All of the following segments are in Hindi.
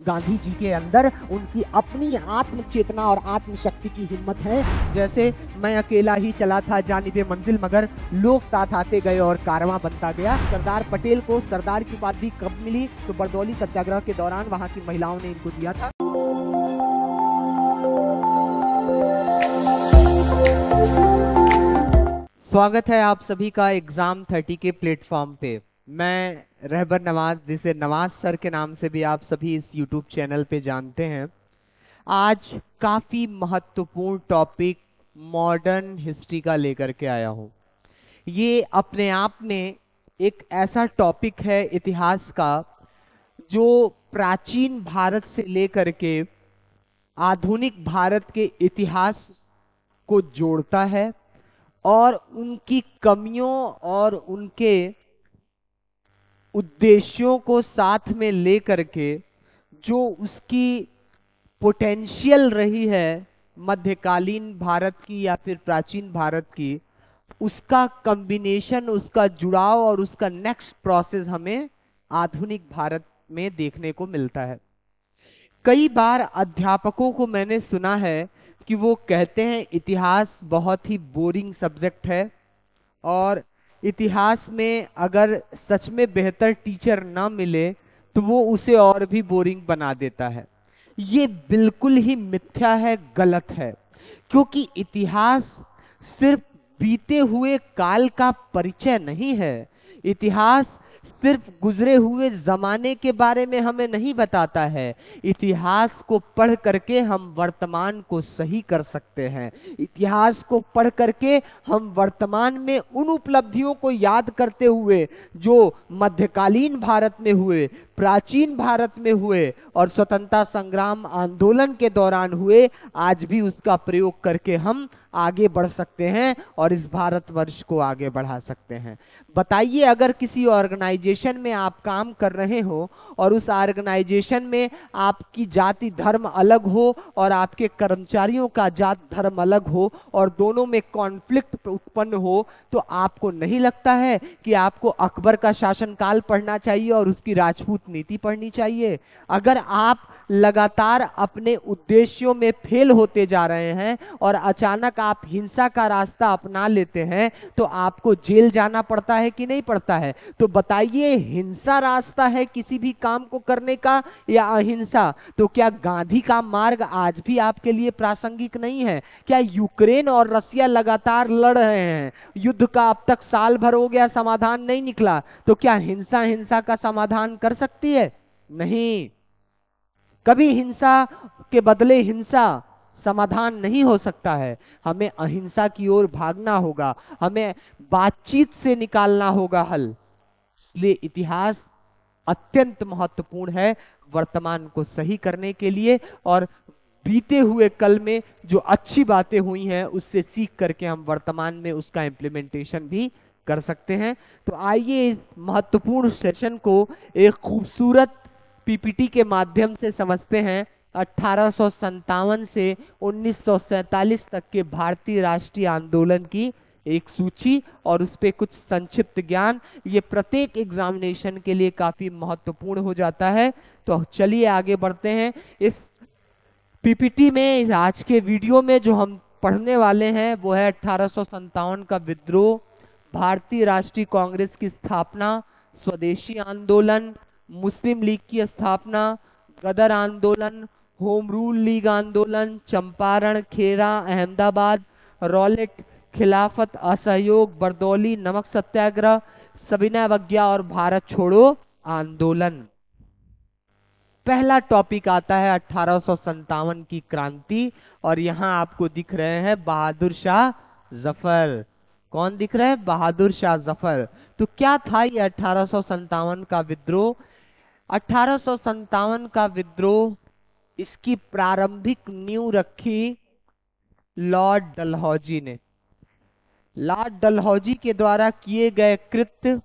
गांधी जी के अंदर उनकी अपनी आत्म चेतना और आत्मशक्ति की हिम्मत है। जैसे मैं अकेला ही चला था जानिबे मंजिल, मगर लोग साथ आते गए और कारवां बनता गया। सरदार पटेल को सरदार की उपाधि कब मिली? तो बरदौली सत्याग्रह के दौरान वहां की महिलाओं ने इनको दिया था। स्वागत है आप सभी का एग्जाम 30 के प्लेटफॉर्म पे। मैं रहबर नवाज, जिसे नवाज सर के नाम से भी आप सभी इस यूट्यूब चैनल पे जानते हैं, आज काफी महत्वपूर्ण टॉपिक मॉडर्न हिस्ट्री का लेकर के आया हूं। ये अपने आप में एक ऐसा टॉपिक है इतिहास का जो प्राचीन भारत से लेकर के आधुनिक भारत के इतिहास को जोड़ता है और उनकी कमियों और उनके उद्देश्यों को साथ में लेकर के जो उसकी पोटेंशियल रही है मध्यकालीन भारत की या फिर प्राचीन भारत की, उसका कॉम्बिनेशन, उसका जुड़ाव और उसका नेक्स्ट प्रोसेस हमें आधुनिक भारत में देखने को मिलता है। कई बार अध्यापकों को मैंने सुना है कि वो कहते हैं इतिहास बहुत ही बोरिंग सब्जेक्ट है और इतिहास में अगर सच में बेहतर टीचर ना मिले तो वो उसे और भी बोरिंग बना देता है। ये बिल्कुल ही मिथ्या है, गलत है। क्योंकि इतिहास सिर्फ बीते हुए काल का परिचय नहीं है। इतिहास सिर्फ गुजरे हुए जमाने के बारे में हमें नहीं बताता है। इतिहास को पढ़ करके हम वर्तमान को सही कर सकते हैं। इतिहास को पढ़ करके हम वर्तमान में उन उपलब्धियों को याद करते हुए जो मध्यकालीन भारत में हुए, प्राचीन भारत में हुए और स्वतंत्रता संग्राम आंदोलन के दौरान हुए, आज भी उसका प्रयोग करके हम आगे बढ़ सकते हैं और इस भारतवर्ष को आगे बढ़ा सकते हैं। बताइए, अगर किसी ऑर्गेनाइजेशन में आप काम कर रहे हो और उस ऑर्गेनाइजेशन में आपकी जाति धर्म अलग हो और आपके कर्मचारियों का जात धर्म अलग हो और दोनों में कॉन्फ्लिक्ट उत्पन्न हो, तो आपको नहीं लगता है कि आपको अकबर का शासनकाल पढ़ना चाहिए और उसकी राजपूत नीति पढ़नी चाहिए? अगर आप लगातार अपने उद्देश्यों में फेल होते जा रहे हैं और अचानक आप हिंसा का रास्ता अपना लेते हैं तो आपको जेल जाना पड़ता है कि नहीं पड़ता है? तो बताइए, हिंसा रास्ता है किसी भी काम को करने का या अहिंसा? तो क्या गांधी का मार्ग आज भी आपके लिए प्रासंगिक नहीं है? क्या यूक्रेन और रसिया लगातार लड़ रहे हैं, युद्ध का अब तक साल भर हो गया, समाधान नहीं निकला, तो क्या हिंसा हिंसा का समाधान कर सकती है? नहीं। कभी हिंसा के बदले हिंसा समाधान नहीं हो सकता है। हमें अहिंसा की ओर भागना होगा, हमें बातचीत से निकालना होगा हल। इसलिए इतिहास अत्यंत महत्वपूर्ण है वर्तमान को सही करने के लिए, और बीते हुए कल में जो अच्छी बातें हुई हैं उससे सीख करके हम वर्तमान में उसका इम्प्लीमेंटेशन भी कर सकते हैं। तो आइए इस महत्वपूर्ण सेशन को एक खूबसूरत पीपीटी के माध्यम से समझते हैं। 1857 से 1947 तक के भारतीय राष्ट्रीय आंदोलन की एक सूची और उस पे कुछ संक्षिप्त ज्ञान, ये प्रत्येक एग्जामिनेशन के लिए काफी महत्वपूर्ण हो जाता है। तो चलिए आगे बढ़ते हैं। इस पीपीटी में, आज के वीडियो में जो हम पढ़ने वाले हैं वो है 1857 का विद्रोह, भारतीय राष्ट्रीय कांग्रेस की स्थापना, स्वदेशी आंदोलन, मुस्लिम लीग की स्थापना, गदर आंदोलन, होम रूल लीग आंदोलन, चंपारण, खेरा, अहमदाबाद, रॉलेट, खिलाफत असहयोग, बरदौली नमक सत्याग्रह, सविनय अवज्ञा और भारत छोड़ो आंदोलन। पहला टॉपिक आता है 1857 की क्रांति, और यहां आपको दिख रहे हैं बहादुर शाह जफर। कौन दिख रहा है? बहादुर शाह जफर। तो क्या था ये 1857 का विद्रोह? 1857 का विद्रोह, इसकी प्रारंभिक नींव रखी लॉर्ड डलहौजी ने। लॉर्ड डलहौजी के द्वारा किए गए कृत्य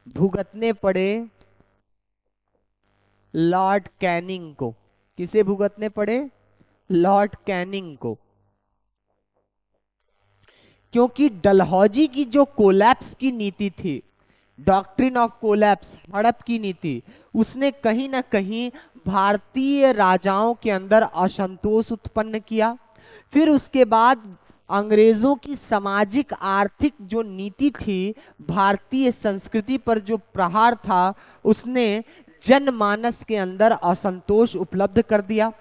भुगतने पड़े लॉर्ड कैनिंग को। किसे भुगतने पड़े? लॉर्ड कैनिंग को। क्योंकि डलहौजी की जो कोलैप्स की नीति थी, डॉक्ट्रिन ऑफ कोलैप्स, हड़प की नीति, उसने कहीं ना कहीं भारतीय राजाओं के अंदर असंतोष उत्पन्न किया। फिर उसके बाद अंग्रेजों की सामाजिक आर्थिक जो नीति थी, भारतीय संस्कृति पर जो प्रहार था, उसने जनमानस के अंदर असंतोष उपलब्ध कर दिया।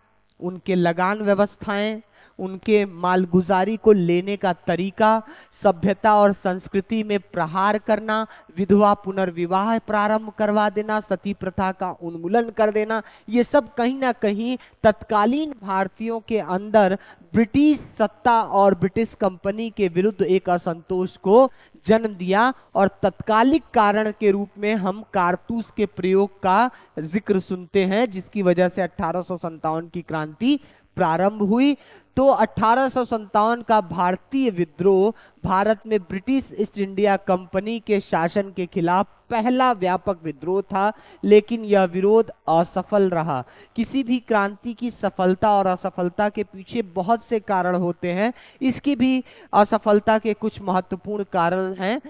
उनके लगान व्यवस्थाएं, उनके मालगुजारी को लेने का तरीका, सभ्यता और संस्कृति में प्रहार करना, विधवा पुनर्विवाह प्रारंभ करवा देना, सती प्रथा का उन्मूलन कर देना, ये सब कहीं ना कहीं तत्कालीन भारतीयों के अंदर ब्रिटिश सत्ता और ब्रिटिश कंपनी के विरुद्ध एक असंतोष को जन्म दिया। और तत्कालिक कारण के रूप में हम कारतूस के प्रयोग का जिक्र सुनते हैं, जिसकी वजह से 1857 की क्रांति प्रारंभ हुई। तो 1857 का भारतीय विद्रोह भारत में ब्रिटिश ईस्ट इंडिया कंपनी के शासन के खिलाफ पहला व्यापक विद्रोह था, लेकिन यह विरोध असफल रहा। किसी भी क्रांति की सफलता और असफलता के पीछे बहुत से कारण होते हैं, इसकी भी असफलता के कुछ महत्वपूर्ण कारण हैं,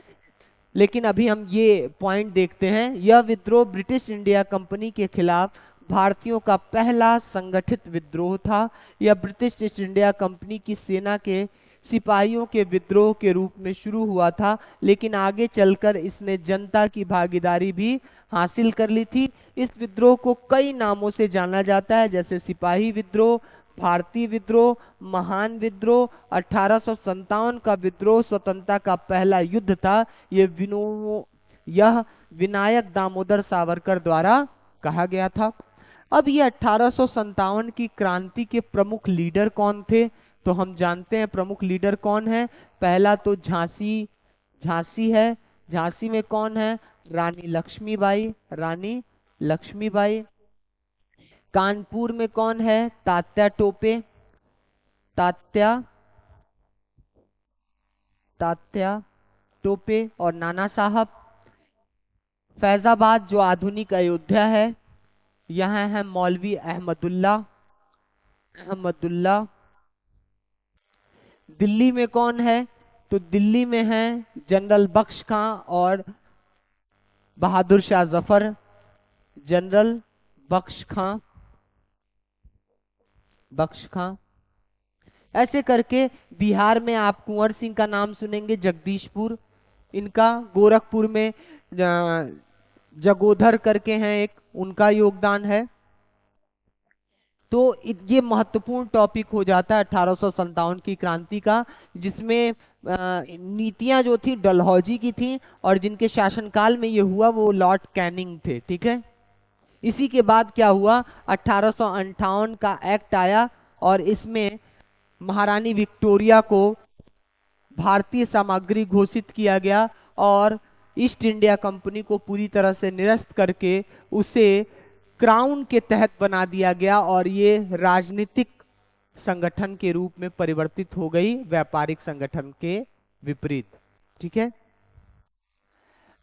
लेकिन अभी हम ये पॉइंट देखते हैं। यह विद्रोह ब्रिटिश इंडिया कंपनी के खिलाफ भारतीयों का पहला संगठित विद्रोह था। यह ब्रिटिश ईस्ट इंडिया कंपनी की सेना के सिपाहियों के विद्रोह के रूप में शुरू हुआ था, लेकिन आगे चलकर इसने जनता की भागीदारी भी हासिल कर ली थी। इस विद्रोह को कई नामों से जाना जाता है, जैसे सिपाही विद्रोह, भारतीय विद्रोह, महान विद्रोह। 1857 का विद्रोह स्वतंत्रता का पहला युद्ध था। यह विनायक दामोदर सावरकर द्वारा कहा गया था। अब ये 1857 की क्रांति के प्रमुख लीडर कौन थे, तो हम जानते हैं प्रमुख लीडर कौन है। पहला तो झांसी है। झांसी में कौन है? रानी लक्ष्मीबाई, रानी लक्ष्मीबाई। कानपुर में कौन है? तात्या टोपे, तात्या तात्या टोपे और नाना साहब। फैजाबाद जो आधुनिक अयोध्या है, यहाँ है मौलवी अहमदुल्ला। दिल्ली में कौन है? तो दिल्ली में है जनरल बख्श खां और बहादुर शाह जफर। जनरल बख्श खां। ऐसे करके बिहार में आप कुंवर सिंह का नाम सुनेंगे, जगदीशपुर। इनका गोरखपुर में जगोधर करके हैं एक, उनका योगदान है। तो ये महत्वपूर्ण टॉपिक हो जाता है 1857 की क्रांति का, जिसमें नीतियां जो थी डलहौजी की थी, और जिनके शासनकाल में ये हुआ वो लॉर्ड कैनिंग थे। ठीक है। इसी के बाद क्या हुआ, 1858 का एक्ट आया और इसमें महारानी विक्टोरिया को भारतीय सामग्री घोषित किया गया और ईस्ट इंडिया कंपनी को पूरी तरह से निरस्त करके उसे क्राउन के तहत बना दिया गया और ये राजनीतिक संगठन के रूप में परिवर्तित हो गई, व्यापारिक संगठन के विपरीत। ठीक है।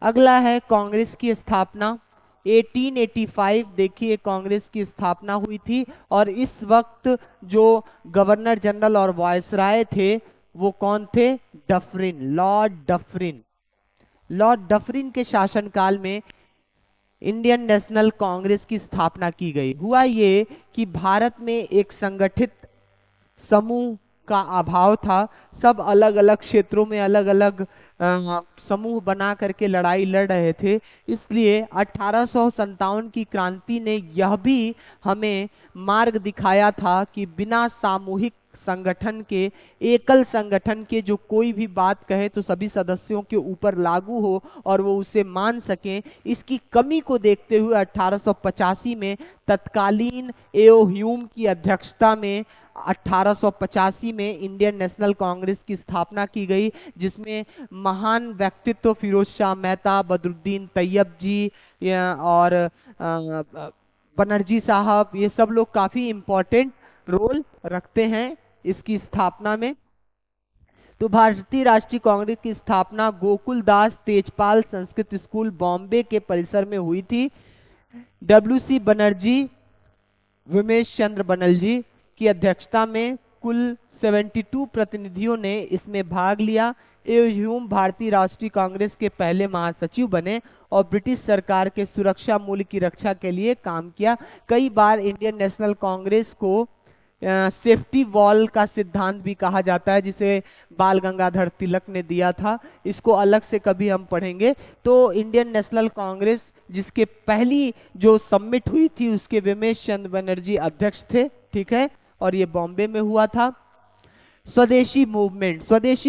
अगला है कांग्रेस की स्थापना। 1885 देखिए कांग्रेस की स्थापना हुई थी और इस वक्त जो गवर्नर जनरल और वायसराय थे वो कौन थे? डफरिन, लॉर्ड डफरिन के शासनकाल में इंडियन नेशनल कांग्रेस की स्थापना की गई। हुआ ये कि भारत में एक संगठित समूह का अभाव था, सब अलग अलग क्षेत्रों में अलग अलग समूह बना करके लड़ाई लड़ रहे थे। इसलिए 1857 की क्रांति ने यह भी हमें मार्ग दिखाया था कि बिना सामूहिक संगठन के, एकल संगठन के, जो कोई भी बात कहे तो सभी सदस्यों के ऊपर लागू हो और वो उसे मान सकें, इसकी कमी को देखते हुए 1885 में तत्कालीन एओ ह्यूम की अध्यक्षता में 1885 में इंडियन नेशनल कांग्रेस की स्थापना की गई, जिसमें महान व्यक्तित्व फिरोज शाह मेहता, बदरुद्दीन तैयब जी और बनर्जी साहब, ये सब लोग काफी इंपॉर्टेंट रोल रखते हैं इसकी स्थापना में। तो भारतीय राष्ट्रीय कांग्रेस की स्थापना गोकुल दास तेजपाल संस्कृत स्कूल बॉम्बे के परिसर में हुई थी। डब्ल्यूसी बनर्जी, विमेश चंद्र बनर्जी की अध्यक्षता में कुल 72 प्रतिनिधियों ने इसमें भाग लिया। ए ह्यूम भारतीय राष्ट्रीय कांग्रेस के पहले महासचिव बने और ब्रिटिश सरकार के सुरक्षा मूल्य की रक्षा के लिए काम किया। कई बार इंडियन नेशनल कांग्रेस को सेफ्टी वॉल का सिद्धांत भी कहा जाता है, जिसे बाल गंगाधर तिलक ने दिया था। इसको अलग से कभी हम पढ़ेंगे। तो इंडियन नेशनल कांग्रेस जिसके पहली जो समिट हुई थी उसके विमेश चंद्र बनर्जी अध्यक्ष थे, ठीक है, और ये बॉम्बे में हुआ था। स्वदेशी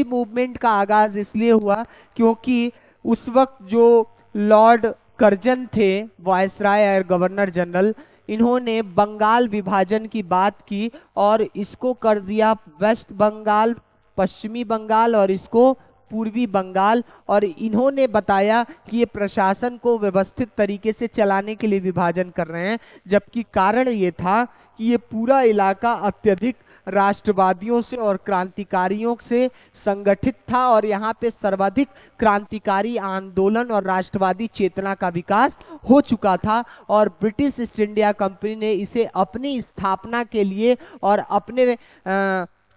मूवमेंट का आगाज इसलिए हुआ क्योंकि उस वक्त जो लॉर्ड कर्जन थे, वायसराय और गवर्नर जनरल, इन्होंने बंगाल विभाजन की बात की और इसको कर दिया वेस्ट बंगाल, पश्चिमी बंगाल और इसको पूर्वी बंगाल। और इन्होंने बताया कि ये प्रशासन को व्यवस्थित तरीके से चलाने के लिए विभाजन कर रहे हैं, जबकि कारण ये था कि ये पूरा इलाका अत्यधिक राष्ट्रवादियों से और क्रांतिकारियों से संगठित था और यहाँ पे सर्वाधिक क्रांतिकारी आंदोलन और राष्ट्रवादी चेतना का विकास हो चुका था। और ब्रिटिश ईस्ट इंडिया कंपनी ने इसे अपनी स्थापना के लिए और अपने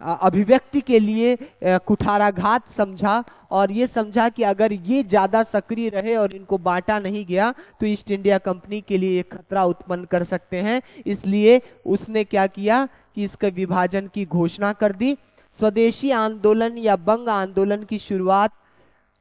अभिव्यक्ति के लिए कुठाराघात समझा और ये समझा कि अगर ये ज्यादा सक्रिय रहे और इनको बांटा नहीं गया तो ईस्ट इंडिया कंपनी के लिए एक खतरा उत्पन्न कर सकते हैं। इसलिए उसने क्या किया कि इसके विभाजन की घोषणा कर दी। स्वदेशी आंदोलन या बंग आंदोलन की शुरुआत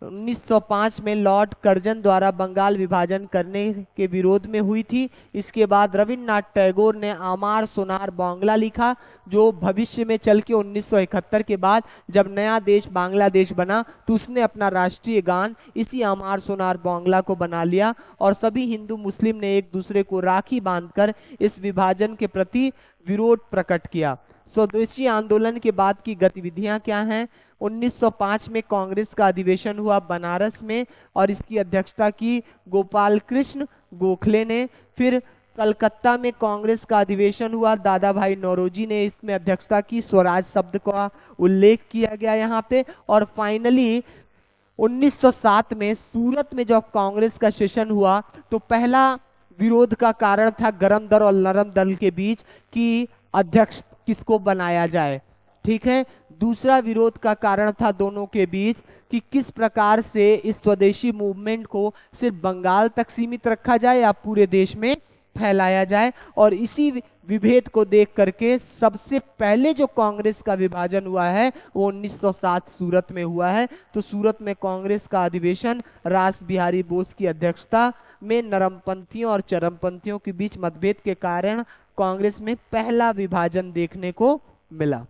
1905 में लॉर्ड कर्जन द्वारा बंगाल विभाजन करने के विरोध में हुई थी। इसके बाद रविन्द्रनाथ टैगोर ने आमार सोनार बांग्ला लिखा, जो भविष्य में चल के 1971 के बाद जब नया देश बांग्लादेश बना तो उसने अपना राष्ट्रीय गान इसी आमार सोनार बांग्ला को बना लिया और सभी हिंदू मुस्लिम ने एक दूसरे को राखी बांधकर इस विभाजन के प्रति विरोध प्रकट किया। स्वदेशी आंदोलन के बाद की गतिविधियां क्या हैं? 1905 में कांग्रेस का अधिवेशन हुआ बनारस में और इसकी अध्यक्षता की गोपाल कृष्ण गोखले ने। फिर कलकत्ता में कांग्रेस का अधिवेशन हुआ, दादा भाई नौरोजी ने इसमें अध्यक्षता की, स्वराज शब्द का उल्लेख किया गया यहाँ पे। और फाइनली 1907 में सूरत में जब कांग्रेस का सेशन हुआ तो पहला विरोध का कारण था गरम दल और नरम दल के बीच कि अध्यक्ष किसको बनाया जाए, ठीक है। दूसरा विरोध का कारण था दोनों के बीच कि किस प्रकार से इस स्वदेशी मूवमेंट को सिर्फ बंगाल तक सीमित रखा जाए या पूरे देश में फैलाया जाए। और इसी विभेद को देख करके सबसे पहले जो कांग्रेस का विभाजन हुआ है वो 1907 सूरत में हुआ है। तो सूरत में कांग्रेस का अधिवेशन रास बिहारी बोस की अध्यक्षता में नरमपंथियों और चरमपंथियों के बीच मतभेद के कारण कांग्रेस में पहला विभाजन देखने को मिला।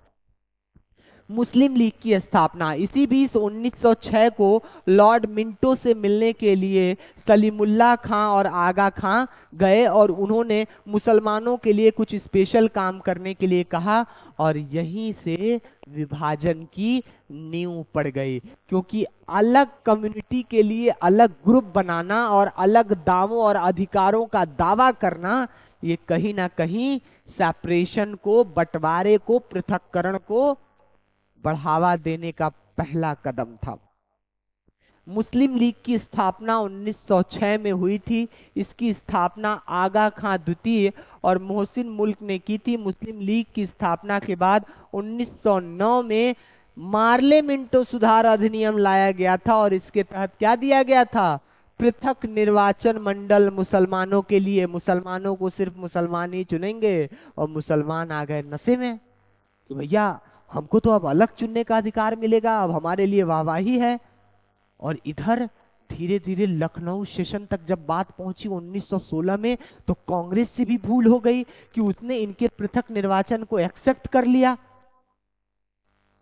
मुस्लिम लीग की स्थापना, इसी बीच 1906 को लॉर्ड मिंटो से मिलने के लिए सलीमुल्लाह खां और आगा खां गए और उन्होंने मुसलमानों के लिए कुछ स्पेशल काम करने के लिए कहा और यहीं से विभाजन की नींव पड़ गई, क्योंकि अलग कम्युनिटी के लिए अलग ग्रुप बनाना और अलग दावों और अधिकारों का दावा करना ये कहीं ना कहीं सेपरेशन को, बंटवारे को, पृथक्करण को बढ़ावा देने का पहला कदम था। मुस्लिम लीग की स्थापना 1906 में हुई थी। इसकी स्थापना आगा खां द्वितीय और मोहसिन मुल्क ने की थी। मुस्लिम लीग की स्थापना के बाद 1909 में मार्ले मिंटो सुधार अधिनियम लाया गया था और इसके तहत क्या दिया गया था? पृथक निर्वाचन मंडल मुसलमानों के लिए। मुसलमानों को सिर्फ मुसलमान ही चुनेंगे और मुसलमान आ गए नशे में तो भैया हमको तो अब अलग चुनने का अधिकार मिलेगा, अब हमारे लिए वाहवाही है। और इधर धीरे धीरे लखनऊ सेशन तक जब बात पहुंची 1916 में तो कांग्रेस से भी भूल हो गई कि उसने इनके पृथक निर्वाचन को एक्सेप्ट कर लिया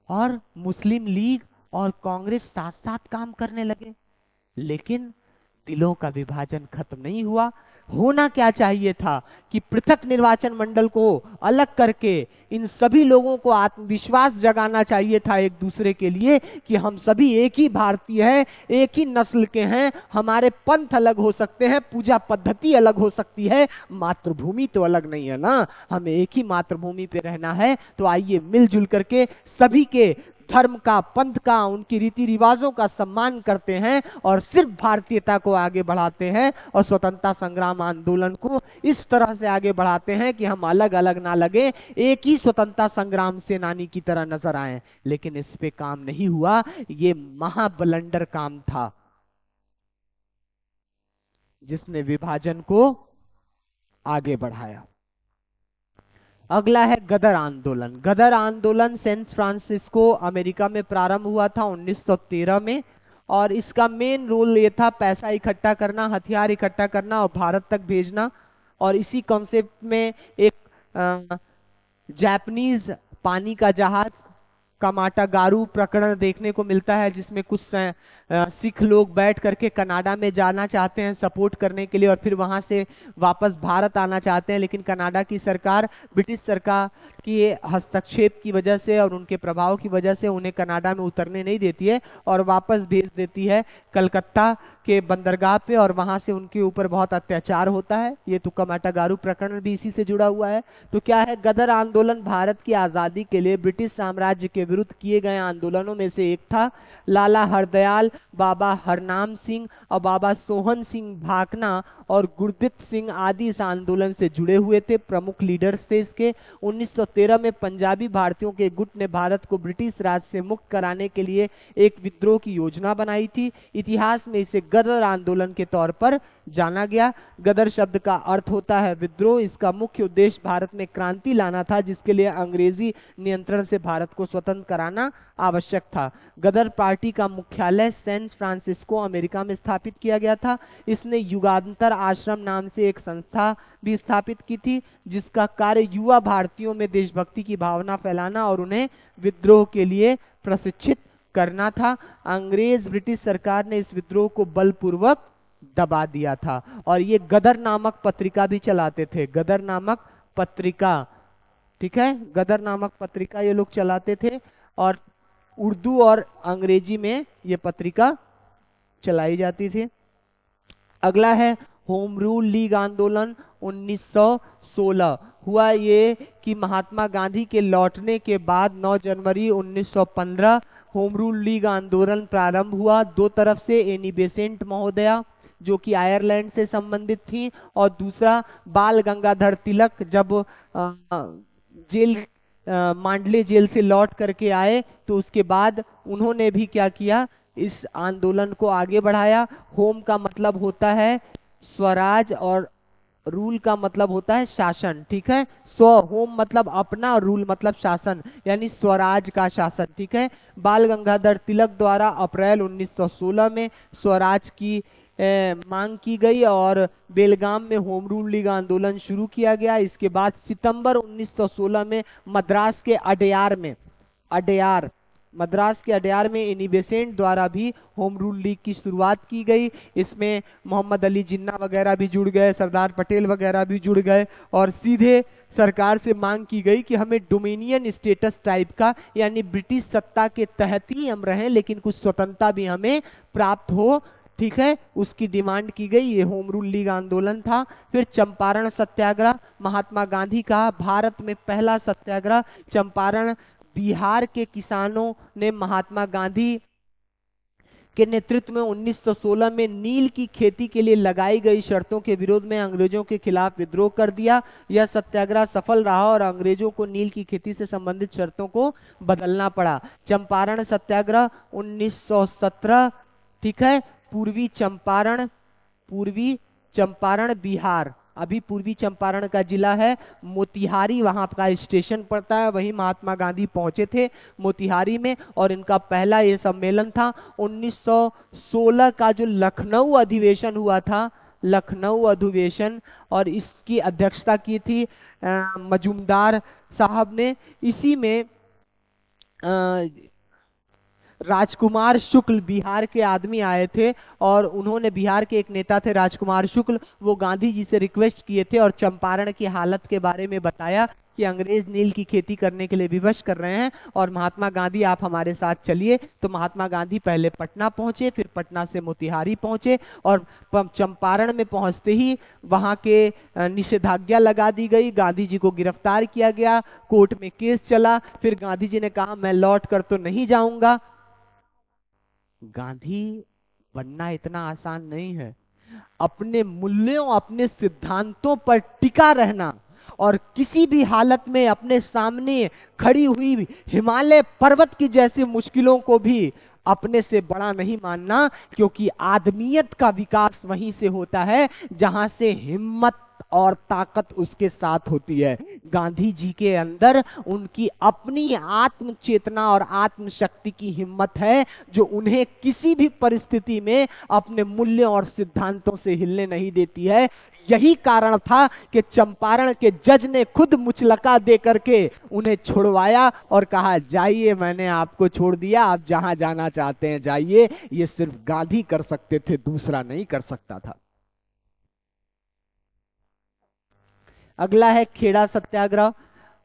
और मुस्लिम लीग और कांग्रेस साथ साथ काम करने लगे। लेकिन दिलों का विभाजन खत्म नहीं हुआ। होना क्या चाहिए था कि पृथक निर्वाचन मंडल को अलग करके इन सभी लोगों को आत्मविश्वास जगाना चाहिए था एक दूसरे के लिए कि हम सभी एक ही भारतीय हैं, एक ही नस्ल के हैं, हमारे पंथ अलग हो सकते हैं, पूजा पद्धति अलग हो सकती है, मातृभूमि तो अलग नहीं है ना, हमें एक ही मातृभूमि पे रहना है। तो आइए मिलजुल करके सभी के धर्म का, पंथ का, उनकी रीति रिवाजों का सम्मान करते हैं और सिर्फ भारतीयता को आगे बढ़ाते हैं और स्वतंत्रता संग्राम आंदोलन को इस तरह से आगे बढ़ाते हैं कि हम अलग अलग ना लगे, एक ही स्वतंत्रता संग्राम सेनानी की तरह नजर आए। लेकिन इस पे काम नहीं हुआ, ये महाबलंडर काम था जिसने विभाजन को आगे बढ़ाया। अगला है गदर आंदोलन। गदर आंदोलन सैन फ्रांसिस्को अमेरिका में प्रारंभ हुआ था 1913 में, और इसका मेन रोल ये था पैसा इकट्ठा करना, हथियार इकट्ठा करना और भारत तक भेजना। और इसी कॉन्सेप्ट में एक जापानीज पानी का जहाज कामाटागारू प्रकरण देखने को मिलता है, जिसमें कुछ सिख लोग बैठ करके कनाडा में जाना चाहते हैं सपोर्ट करने के लिए, और फिर वहां से वापस भारत आना चाहते हैं, लेकिन कनाडा की सरकार ब्रिटिश सरकार की हस्तक्षेप की वजह से और उनके प्रभाव की वजह से उन्हें कनाडा में उतरने नहीं देती है और वापस भेज देती है कलकत्ता के बंदरगाह पे, और वहां से उनके ऊपर बहुत अत्याचार होता है। ये तो कामाटागारू प्रकरण भी इसी से जुड़ा हुआ है। तो क्या है, गदर आंदोलन भारत की आजादी के लिए ब्रिटिश साम्राज्य के विरुद्ध किए गए आंदोलनों में से एक था। लाला हरदयाल, बाबा हरनाम सिंह और बाबा सोहन सिंह भाकना और गुरदित सिंह आदि इस आंदोलन से जुड़े हुए थे, प्रमुख लीडर्स थे इसके। 1913 में पंजाबी भारतीयों के गुट ने भारत को ब्रिटिश राज से मुक्त कराने के लिए एक विद्रोह की योजना बनाई थी। इतिहास में इसे गदर आंदोलन के तौर पर जाना गया। गदर शब्द का अर्थ होता है विद्रोह। इसका मुख्य उद्देश्य भारत में क्रांति लाना था, जिसके लिए अंग्रेजी नियंत्रण से भारत को स्वतंत्र कराना आवश्यक था। गदर पार्टी का मुख्यालय सैन फ्रांसिस्को अमेरिका में स्थापित किया गया था। इसने युगांतर आश्रम नाम से एक संस्था भी स्थापित की थी, जिसका कार्य युवा भारतीयों में देशभक्ति की भावना फैलाना और उन्हें विद्रोह के लिए प्रशिक्षित करना था। अंग्रेज ब्रिटिश सरकार ने इस विद्रोह को बलपूर्वक दबा दिया था, और ये गदर नामक पत्रिका भी चलाते थे। गदर नामक पत्रिका, ठीक है, गदर नामक पत्रिका ये लोग चलाते थे, और उर्दू और अंग्रेजी में ये पत्रिका चलाई जाती थी। अगला है होम रूल लीग आंदोलन 1916। हुआ ये कि महात्मा गांधी के लौटने के बाद 9 जनवरी 1915 होम रूल लीग आंदोलन प्रारंभ हुआ। दो तरफ से, एनी बेसेंट महोदया जो कि आयरलैंड से संबंधित थी, और दूसरा बाल गंगाधर तिलक जब जेल मांडले जेल से लौट करके आए, तो उसके बाद उन्होंने भी क्या किया, इस आंदोलन को आगे बढ़ाया। होम का मतलब होता है स्वराज और रूल का मतलब होता है शासन, ठीक है। स्व होम मतलब अपना, और रूल मतलब शासन, यानी स्वराज का शासन, ठीक है। बाल गंगाधर तिलक द्वारा अप्रैल 1916 में स्वराज की मांग की गई और बेलगाम में होम रूल लीग आंदोलन शुरू किया गया। इसके बाद सितंबर 1916 में मद्रास के अडयार में एनी बेसेंट द्वारा भी होम रूल लीग की शुरुआत की गई। इसमें मोहम्मद अली जिन्ना वगैरह भी जुड़ गए, सरदार पटेल वगैरह भी जुड़ गए, और सीधे सरकार से मांग की गई कि हमें डोमिनियन स्टेटस टाइप का, यानी ब्रिटिश सत्ता के तहत ही हम रहें, लेकिन कुछ स्वतंत्रता भी हमें प्राप्त हो, ठीक है, उसकी डिमांड की गई। ये होम रूल लीग आंदोलन था। फिर चंपारण सत्याग्रह, महात्मा गांधी का भारत में पहला सत्याग्रह चंपारण। बिहार के किसानों ने महात्मा गांधी के नेतृत्व में 1916 में नील की खेती के लिए लगाई गई शर्तों के विरोध में अंग्रेजों के खिलाफ विद्रोह कर दिया। यह सत्याग्रह सफल रहा और अंग्रेजों को नील की खेती से संबंधित शर्तों को बदलना पड़ा। चंपारण सत्याग्रह 1917, ठीक है। पूर्वी चंपारण बिहार, अभी पूर्वी चंपारण का जिला है मोतिहारी, वहां का स्टेशन पड़ता है, वहीं महात्मा गांधी पहुंचे थे मोतिहारी में, और इनका पहला ये सम्मेलन था। 1916 का जो लखनऊ अधिवेशन हुआ था, लखनऊ अधिवेशन, और इसकी अध्यक्षता की थी मजूमदार साहब ने। इसी में राजकुमार शुक्ल बिहार के आदमी आए थे, और उन्होंने, बिहार के एक नेता थे राजकुमार शुक्ल, वो गांधी जी से रिक्वेस्ट किए थे और चंपारण की हालत के बारे में बताया कि अंग्रेज नील की खेती करने के लिए विवश कर रहे हैं, और महात्मा गांधी आप हमारे साथ चलिए। तो महात्मा गांधी पहले पटना पहुंचे, फिर पटना से मोतिहारी पहुंचे, और चंपारण में पहुंचते ही वहां के निषेधाज्ञा लगा दी गई, गांधी जी को गिरफ्तार किया गया, कोर्ट में केस चला। फिर गांधी जी ने कहा मैं लौट कर तो नहीं जाऊंगा। गांधी बनना इतना आसान नहीं है। अपने मूल्यों, अपने सिद्धांतों पर टिका रहना और किसी भी हालत में अपने सामने खड़ी हुई हिमालय पर्वत की जैसी मुश्किलों को भी अपने से बड़ा नहीं मानना, क्योंकि आदमियत का विकास वहीं से होता है जहां से हिम्मत और ताकत उसके साथ होती है। गांधी जी के अंदर उनकी अपनी आत्म चेतना और आत्म शक्ति की हिम्मत है, जो उन्हें किसी भी परिस्थिति में अपने मूल्यों और सिद्धांतों से हिलने नहीं देती है। यही कारण था कि चंपारण के जज ने खुद मुचलका दे करके उन्हें छुड़वाया और कहा, जाइए, मैंने आपको छोड़ दिया, आप जहां जाना चाहते हैं जाइए। ये सिर्फ गांधी कर सकते थे, दूसरा नहीं कर सकता था। अगला है खेड़ा सत्याग्रह।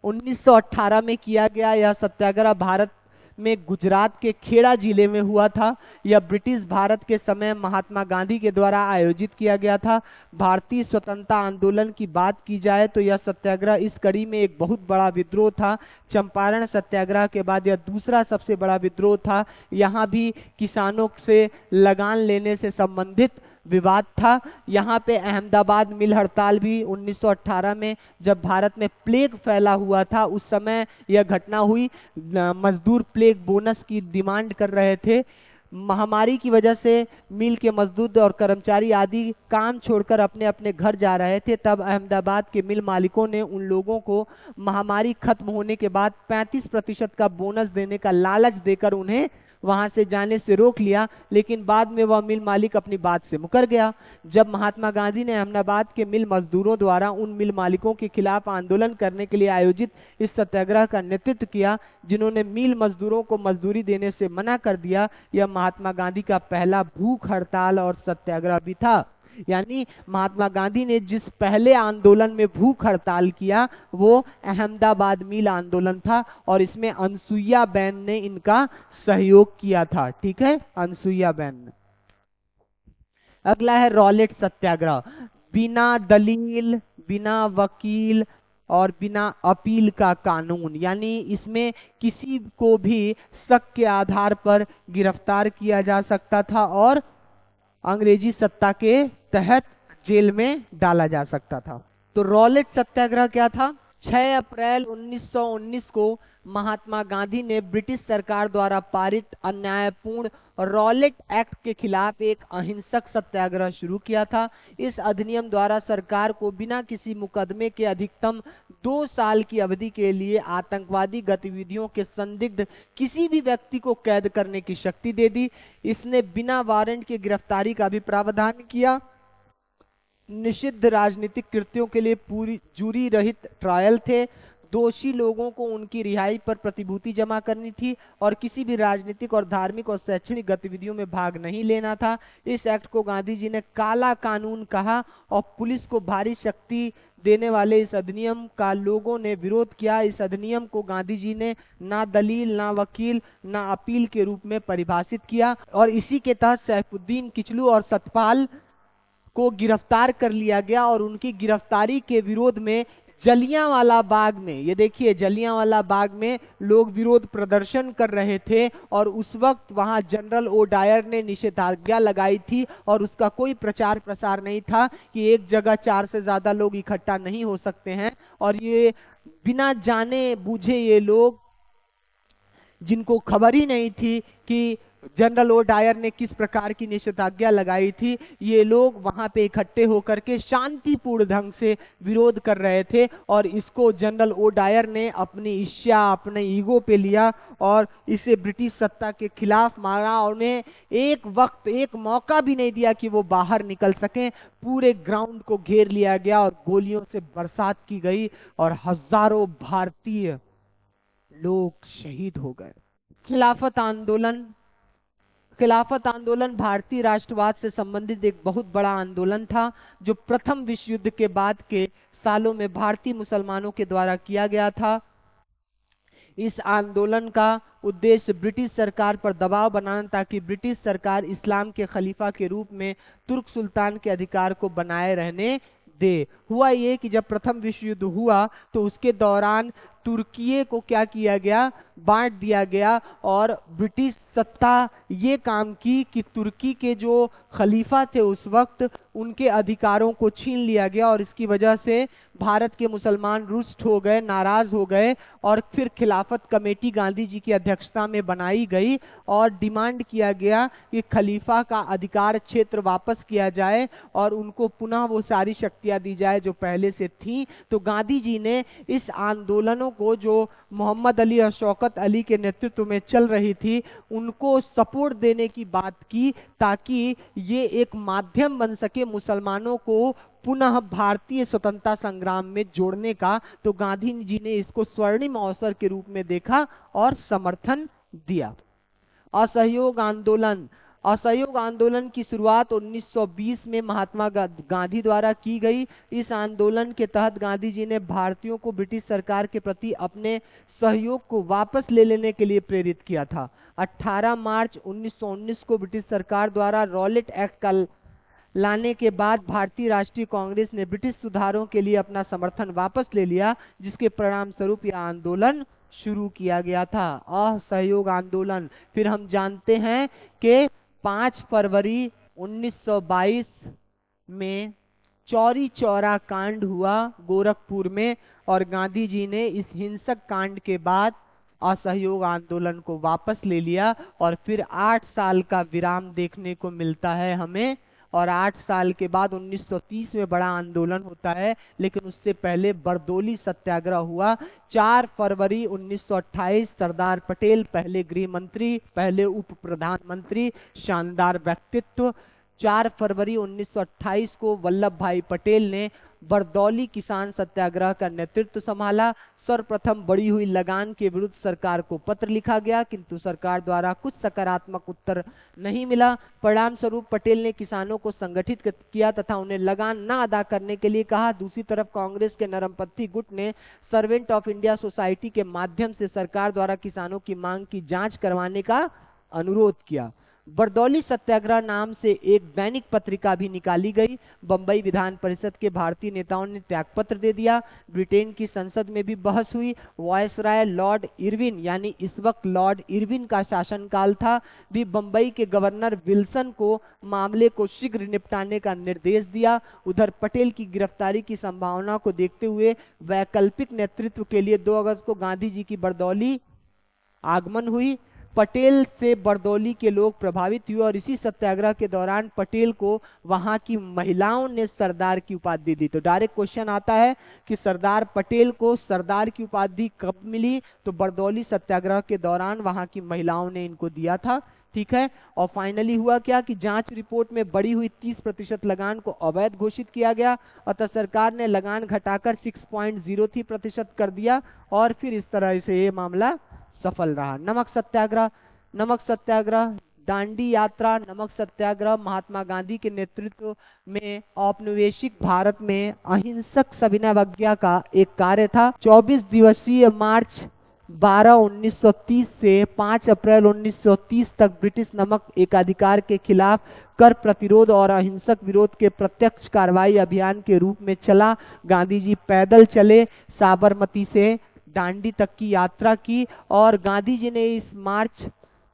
1918 में किया गया यह सत्याग्रह भारत में गुजरात के खेड़ा जिले में हुआ था। यह ब्रिटिश भारत के समय महात्मा गांधी के द्वारा आयोजित किया गया था। भारतीय स्वतंत्रता आंदोलन की बात की जाए तो यह सत्याग्रह इस कड़ी में एक बहुत बड़ा विद्रोह था। चंपारण सत्याग्रह के बाद यह दूसरा सबसे बड़ा विद्रोह था। यहाँ भी किसानों से लगान लेने से संबंधित विवाद था। यहाँ पे अहमदाबाद मिल हड़ताल भी 1918 में, जब भारत में प्लेग फैला हुआ था, उस समय यह घटना हुई। मजदूर प्लेग बोनस की डिमांड कर रहे थे। महामारी की वजह से मिल के मजदूर और कर्मचारी आदि काम छोड़कर अपने अपने घर जा रहे थे। तब अहमदाबाद के मिल मालिकों ने उन लोगों को महामारी खत्म होने के बाद 35% का बोनस देने का लालच देकर उन्हें वहां से जाने से रोक लिया, लेकिन बाद में वह मिल मालिक अपनी बात से मुकर गया। जब महात्मा गांधी ने अहमदाबाद के मिल मजदूरों द्वारा उन मिल मालिकों के खिलाफ आंदोलन करने के लिए आयोजित इस सत्याग्रह का नेतृत्व किया, जिन्होंने मिल मजदूरों को मजदूरी देने से मना कर दिया, यह महात्मा गांधी का पहला भूख हड़ताल और सत्याग्रह भी था। यानी महात्मा गांधी ने जिस पहले आंदोलन में भूख हड़ताल किया वो अहमदाबाद मिल आंदोलन था, और इसमें अनसुईया बेन ने इनका सहयोग किया था। ठीक है, अनसुईया बेन ने। अगला है रॉलेट सत्याग्रह। बिना दलील, बिना वकील और बिना अपील का कानून, यानी इसमें किसी को भी शक के आधार पर गिरफ्तार किया जा सकता था और अंग्रेजी सत्ता के तहत जेल में डाला जा सकता था। तो रॉलेट सत्याग्रह क्या था? 6 अप्रैल 1919 को महात्मा गांधी ने ब्रिटिश सरकार द्वारा पारित अन्यायपूर्ण रॉलेट एक्ट के खिलाफ एक अहिंसक सत्याग्रह शुरू किया था। इस अधिनियम द्वारा सरकार को बिना किसी मुकदमे के अधिकतम 2 साल की अवधि के लिए आतंकवादी गतिविधियों के संदिग्ध किसी भी व्यक्ति को कैद करने की शक्ति दे दी। इसने बिना वारंट के गिरफ्तारी का भी प्रावधान किया। निषिद्ध राजनीतिक कृत्यों के लिए पूरी जूरी रहित ट्रायल थे। दोषी लोगों को उनकी रिहाई पर प्रतिभूति जमा करनी थी और किसी भी राजनीतिक और धार्मिक और शैक्षणिक गतिविधियों में भाग नहीं लेना था। इस एक्ट को गांधी जी ने काला कानून कहा और पुलिस को भारी शक्ति देने वाले इस अधिनियम का लोगों ने विरोध किया। इस अधिनियम को गांधी जी ने ना दलील, ना वकील, ना अपील के रूप में परिभाषित किया और इसी के तहत सैफुद्दीन किचलू और सतपाल को गिरफ्तार कर लिया गया और उनकी गिरफ्तारी के विरोध में जलियांवाला बाग में, ये देखिए जलियांवाला बाग में लोग विरोध प्रदर्शन कर रहे थे और उस वक्त वहां जनरल ओ डायर ने निषेधाज्ञा लगाई थी और उसका कोई प्रचार प्रसार नहीं था कि एक जगह 4 से ज्यादा लोग इकट्ठा नहीं हो सकते हैं। और ये बिना जाने बूझे ये लोग, जिनको खबर ही नहीं थी कि जनरल ओ डायर ने किस प्रकार की निषेधाज्ञा लगाई थी, ये लोग वहां पे इकट्ठे होकर के शांतिपूर्ण ढंग से विरोध कर रहे थे और इसको जनरल ओ डायर ने अपनी ईर्ष्या, अपने ईगो पे लिया और इसे ब्रिटिश सत्ता के खिलाफ मारा और उन्हें एक वक्त, एक मौका भी नहीं दिया कि वो बाहर निकल सके। पूरे ग्राउंड को घेर लिया गया और गोलियों से बरसात की गई और हजारों भारतीय लोग शहीद हो गए। खिलाफत आंदोलन। खिलाफत आंदोलन भारतीय राष्ट्रवाद से संबंधित एक बहुत बड़ा आंदोलन था जो प्रथम विश्व युद्ध के बाद के सालों में भारतीय मुसलमानों के द्वारा किया गया था। इस आंदोलन का उद्देश्य ब्रिटिश सरकार पर दबाव बनाना ताकि ब्रिटिश सरकार इस्लाम के खलीफा के रूप में तुर्क सुल्तान के अधिकार को बनाए रहने दे। हुआ ये कि जब प्रथम विश्व युद्ध हुआ तो उसके दौरान तुर्की को क्या किया गया, बांट दिया गया। और ब्रिटिश सत्ता ये काम की कि तुर्की के जो खलीफा थे उस वक्त, उनके अधिकारों को छीन लिया गया और इसकी वजह से भारत के मुसलमान रुष्ट हो गए, नाराज हो गए। और फिर खिलाफत कमेटी गांधी जी की अध्यक्षता में बनाई गई और डिमांड किया गया कि खलीफा का अधिकार क्षेत्र वापस किया जाए और उनको पुनः वो सारी शक्तियां दी जाए जो पहले से थी। तो गांधी जी ने इस आंदोलनों को, जो मोहम्मद अली और शौकत अली के नेतृत्व में चल रही थी, उनको सपोर्ट देने की बात की, ताकि ये एक माध्यम बन सके मुसलमानों को पुनः भारतीय स्वतंत्रता संग्राम में जोड़ने का। तो गांधी जी ने इसको स्वर्णिम अवसर के रूप में देखा और समर्थन दिया। असहयोग आंदोलन। असहयोग आंदोलन की शुरुआत 1920 में महात्मा गांधी द्वारा की गई। इस आंदोलन के तहत गांधी जी ने भारतीयों को ब्रिटिश सरकार के प्रति अपने सहयोग को वापस ले लेने के लिए प्रेरित किया था। 18 मार्च 1919 को ब्रिटिश सरकार द्वारा रॉलेट एक्ट का लाने के बाद भारतीय राष्ट्रीय कांग्रेस ने ब्रिटिश सुधारों के लिए अपना समर्थन वापस ले लिया, जिसके परिणाम स्वरूप यह आंदोलन शुरू किया गया था, असहयोग आंदोलन। फिर हम जानते हैं कि 5 फरवरी 1922 में चौरी चौरा कांड हुआ गोरखपुर में, और गांधी जी ने इस हिंसक कांड के बाद असहयोग आंदोलन को वापस ले लिया। और फिर 8 साल का विराम देखने को मिलता है हमें, और 8 साल के बाद 1930 में बड़ा आंदोलन होता है। लेकिन उससे पहले बरदौली सत्याग्रह हुआ। 4 फरवरी 1928 सरदार पटेल, पहले गृह मंत्री, पहले उप प्रधानमंत्री, शानदार व्यक्तित्व। 4 फरवरी 1928 को वल्लभ भाई पटेल ने बरदौली किसान सत्याग्रह का नेतृत्व संभाला। सर्वप्रथम बढ़ी हुई लगान के विरुद्ध सरकार को पत्र लिखा गया, किंतु सरकार द्वारा कुछ सकारात्मक उत्तर नहीं मिला। परिणाम स्वरूप पटेल ने किसानों को संगठित किया तथा उन्हें लगान न अदा करने के लिए कहा। दूसरी तरफ कांग्रेस के नरमपंथी गुट ने सर्वेंट ऑफ इंडिया सोसाइटी के माध्यम से सरकार द्वारा किसानों की मांग की जांच करवाने का अनुरोध किया। बरदौली सत्याग्रह नाम से एक दैनिक पत्रिका भी निकाली गई। बंबई विधान परिषद के भारतीय नेताओं ने त्यागपत्र दे दिया। ब्रिटेन की संसद में भी बहस हुई। वायसराय लॉर्ड इरविन, यानी इस वक्त लॉर्ड इरविन का शासनकाल था, भी बंबई के गवर्नर विल्सन को मामले को शीघ्र निपटाने का निर्देश दिया। उधर पटेल की गिरफ्तारी की संभावना को देखते हुए वैकल्पिक नेतृत्व के लिए 2 अगस्त को गांधी जी की बरदौली आगमन हुई। पटेल से बरदौली के लोग प्रभावित हुए और इसी सत्याग्रह के दौरान पटेल को वहां की महिलाओं ने सरदार की उपाधि दी। तो डायरेक्ट क्वेश्चन आता है कि सरदार पटेल को सरदार की उपाधि कब मिली? तो बरदौली सत्याग्रह के दौरान वहां की महिलाओं ने इनको दिया था। ठीक है। और फाइनली हुआ क्या कि जांच रिपोर्ट में बढ़ी हुई 30% लगान को अवैध घोषित किया गया। अतः सरकार ने लगान घटाकर 6.03% कर दिया और फिर इस तरह से ये मामला सफल रहा। नमक सत्याग्रह। नमक सत्याग्रह, दांडी यात्रा, नमक सत्याग्रह महात्मा गांधी के नेतृत्व में औपनिवेशिक भारत में अहिंसक सविनय अवज्ञा का एक कार्य था। 24 दिवसीय मार्च 12/1930 से 5 अप्रैल 1930 तक ब्रिटिश नमक एकाधिकार के खिलाफ कर प्रतिरोध और अहिंसक विरोध के प्रत्यक्ष कार्रवाई अभियान के रूप में चला। गांधी जी पैदल चले, साबरमती से दांडी तक की यात्रा की और गांधी जी ने इस मार्च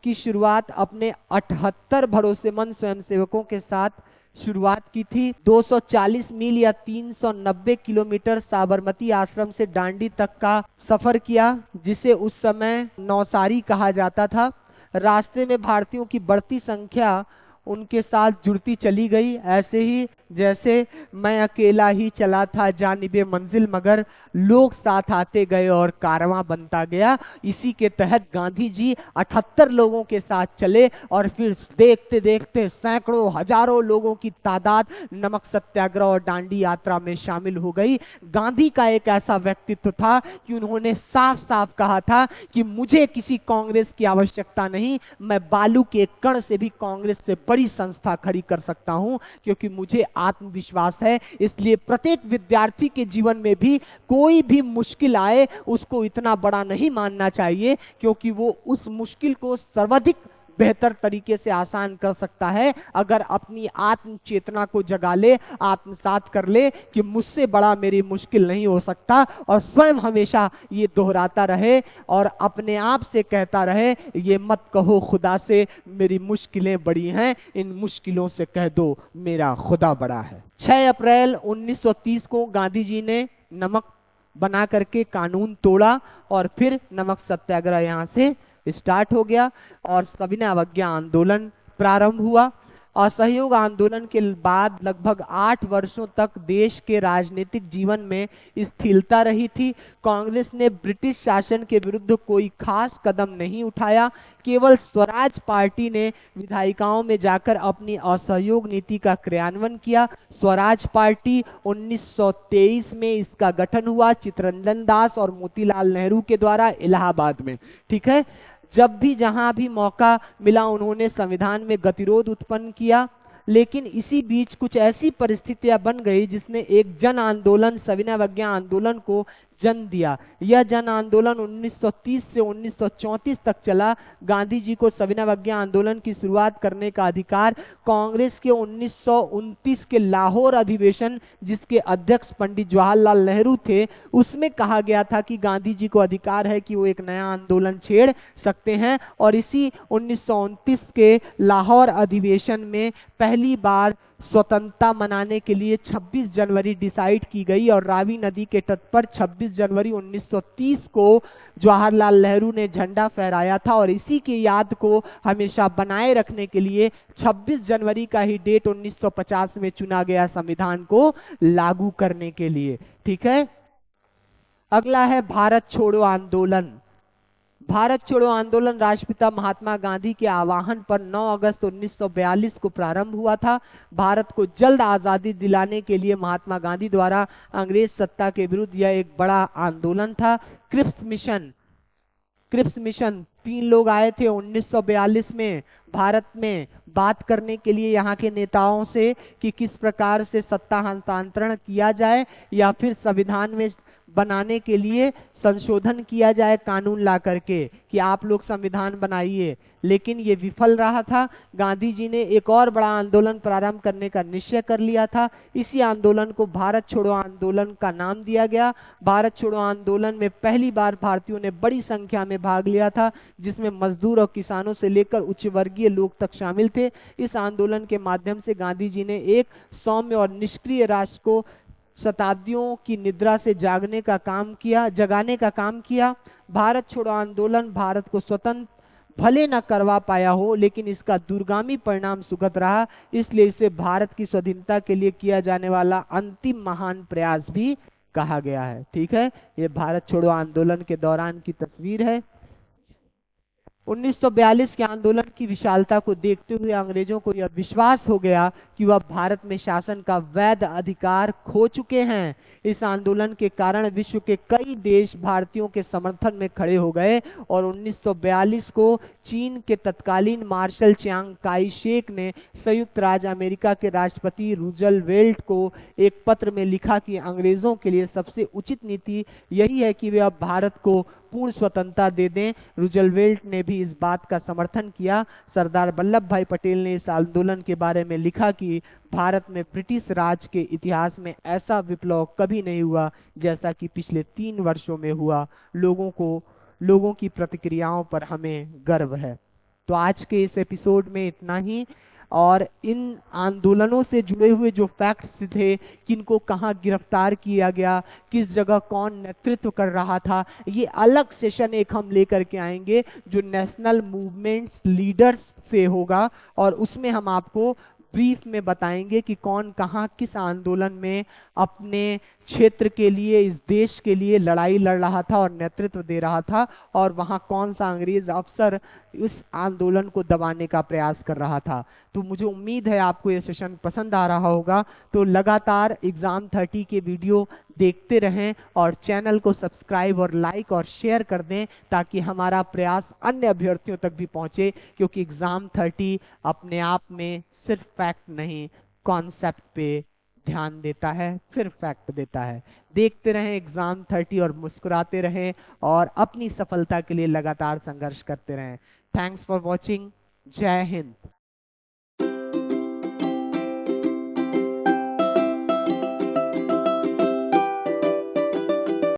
की शुरुआत अपने 78 भरोसेमंद स्वयंसेवकों के साथ शुरुआत की थी। 240 मील या 390 किलोमीटर साबरमती आश्रम से दांडी तक का सफर किया, जिसे उस समय नौसारी कहा जाता था। रास्ते में भारतीयों की बढ़ती संख्या उनके साथ जुड़ती चली गई। ऐसे ही जैसे मैं अकेला ही चला था जानिबे मंजिल, मगर लोग साथ आते गए और कारवां बनता गया। इसी के तहत गांधी जी 78 लोगों के साथ चले और फिर देखते देखते सैकड़ों हजारों लोगों की तादाद नमक सत्याग्रह और दांडी यात्रा में शामिल हो गई। गांधी का एक ऐसा व्यक्तित्व था कि उन्होंने साफ साफ कहा था कि मुझे किसी कांग्रेस की आवश्यकता नहीं, मैं बालू के कण से भी कांग्रेस से बड़ी संस्था खड़ी कर सकता हूं, क्योंकि मुझे आत्मविश्वास है। इसलिए प्रत्येक विद्यार्थी के जीवन में भी कोई भी मुश्किल आए उसको इतना बड़ा नहीं मानना चाहिए, क्योंकि वो उस मुश्किल को सर्वाधिक बेहतर तरीके से आसान कर सकता है अगर अपनी आत्म चेतना को जगा ले, आत्मसात कर ले कि मुझसे बड़ा मेरी मुश्किल नहीं हो सकता, और स्वयं हमेशा ये दोहराता रहे और अपने आप से कहता रहे, ये मत कहो खुदा से मेरी मुश्किलें बड़ी हैं, इन मुश्किलों से कह दो मेरा खुदा बड़ा है। 6 अप्रैल 1930 को गांधी जी ने नमक बना करके कानून तोड़ा और फिर नमक सत्याग्रह यहां से स्टार्ट हो गया और सविनय अवज्ञा आंदोलन प्रारंभ हुआ। असहयोग आंदोलन के बाद लगभग 8 वर्षों तक देश के राजनीतिक जीवन में स्थिरता रही थी। कांग्रेस ने ब्रिटिश शासन के विरुद्ध कोई खास कदम नहीं उठाया, केवल स्वराज पार्टी ने विधायिकाओं में जाकर अपनी असहयोग नीति का क्रियान्वयन किया। स्वराज पार्टी 1923 में इसका गठन हुआ चित्तरंजन दास और मोतीलाल नेहरू के द्वारा इलाहाबाद में। ठीक है, जब भी जहां भी मौका मिला उन्होंने संविधान में गतिरोध उत्पन्न किया, लेकिन इसी बीच कुछ ऐसी परिस्थितियां बन गई जिसने एक जन आंदोलन सविनय अवज्ञा आंदोलन को जन्म दिया। यह जन आंदोलन 1930 से 1934 तक चला। गांधी जी को सविनय अवज्ञा आंदोलन की शुरुआत करने का अधिकार कांग्रेस के 1929 के लाहौर अधिवेशन, जिसके अध्यक्ष पंडित जवाहरलाल नेहरू थे, उसमें कहा गया था कि गांधी जी को अधिकार है कि वो एक नया आंदोलन छेड़ सकते हैं। और इसी 1929 के लाहौर अधिवेशन में पहली बार स्वतंत्रता मनाने के लिए 26 जनवरी डिसाइड की गई और रावी नदी के तट पर 26 जनवरी 1930 को जवाहरलाल नेहरू ने झंडा फहराया था। और इसी की याद को हमेशा बनाए रखने के लिए 26 जनवरी का ही डेट 1950 में चुना गया संविधान को लागू करने के लिए। ठीक है, अगला है भारत छोड़ो आंदोलन। भारत छोड़ो आंदोलन राष्ट्रपिता महात्मा गांधी के आह्वान पर 9 अगस्त 1942 को प्रारंभ हुआ था। भारत को जल्द आजादी दिलाने के लिए महात्मा गांधी द्वारा अंग्रेज सत्ता के विरुद्ध यह एक बड़ा आंदोलन था। क्रिप्स मिशन 3 लोग आए थे 1942 में भारत में बात करने के लिए यहाँ के नेताओं से कि किस प्रकार से सत्ता हस्तांतरण किया जाए या फिर संविधान में बनाने के लिए संशोधन किया जाए कानून ला करके कि आप लोग संविधान बनाइए, लेकिन ये विफल रहा था। गांधी जी ने एक और बड़ा आंदोलन प्रारंभ करने का निश्चय कर लिया था। इसी आंदोलन को भारत छोड़ो आंदोलन का नाम दिया गया। भारत छोड़ो आंदोलन में पहली बार भारतीयों ने बड़ी संख्या में भाग लिया था, जिसमें मजदूर और किसानों से लेकर उच्च वर्गीय लोग तक शामिल थे। इस आंदोलन के माध्यम से गांधी जी ने एक सौम्य और निष्क्रिय राष्ट्र को शताब्दियों की निद्रा से जगाने का काम किया। भारत छोड़ो आंदोलन भारत को स्वतंत्र भले न करवा पाया हो, लेकिन इसका दूरगामी परिणाम सुखद रहा, इसलिए इसे भारत की स्वाधीनता के लिए किया जाने वाला अंतिम महान प्रयास भी कहा गया है। ठीक है, ये भारत छोड़ो आंदोलन के दौरान की तस्वीर है। 1942 के आंदोलन की विशालता को देखते हुए अंग्रेजों को यह विश्वास हो गया कि वह भारत में शासन का वैध अधिकार खो चुके हैं। इस आंदोलन के कारण विश्व के कई देश भारतीयों के समर्थन में खड़े हो गए और 1942 को चीन के तत्कालीन मार्शल चियांग काई शेक ने संयुक्त राज्य अमेरिका के राष्ट्रपति रूजवेल्ट को एक पत्र में लिखा कि अंग्रेजों के लिए सबसे उचित नीति यही है कि वे अब भारत को पूर्ण स्वतंत्रता दे दें। रूजवेल्ट ने भी इस बात का समर्थन किया। सरदार वल्लभ भाई पटेल ने इस आंदोलन के बारे में लिखा कि भारत में ब्रिटिश राज के इतिहास में ऐसा विप्लव कभी नहीं हुआ जैसा कि पिछले 3 वर्षों में हुआ। लोगों की प्रतिक्रियाओं पर हमें गर्व है। तो आज के इस एपिसोड में इतना ही। और इन आंदोलनों से जुड़े हुए जो फैक्ट्स थे, किनको कहाँ गिरफ्तार किया गया, किस जगह कौन नेतृत्व कर रहा था, ये अलग सेशन एक हम लेकर के आएंगे जो नेशनल मूवमेंट्स लीडर्स से होगा, और उसमें हम आपको ब्रीफ में बताएंगे कि कौन कहाँ किस आंदोलन में अपने क्षेत्र के लिए, इस देश के लिए लड़ाई लड़ रहा था और नेतृत्व दे रहा था, और वहां कौन सा अंग्रेज अफसर उस आंदोलन को दबाने का प्रयास कर रहा था। तो मुझे उम्मीद है आपको ये सेशन पसंद आ रहा होगा। तो लगातार एग्जाम 30 के वीडियो देखते रहें और चैनल को सब्सक्राइब और लाइक और शेयर कर दें ताकि हमारा प्रयास अन्य अभ्यर्थियों तक भी पहुंचे, क्योंकि एग्जाम 30 अपने आप में सिर्फ फैक्ट नहीं, कॉन्सेप्ट पे ध्यान देता है, फिर फैक्ट देता है। देखते रहें एग्जाम 30 और मुस्कुराते रहें और अपनी सफलता के लिए लगातार संघर्ष करते रहें। Thanks for watching. जय हिंद।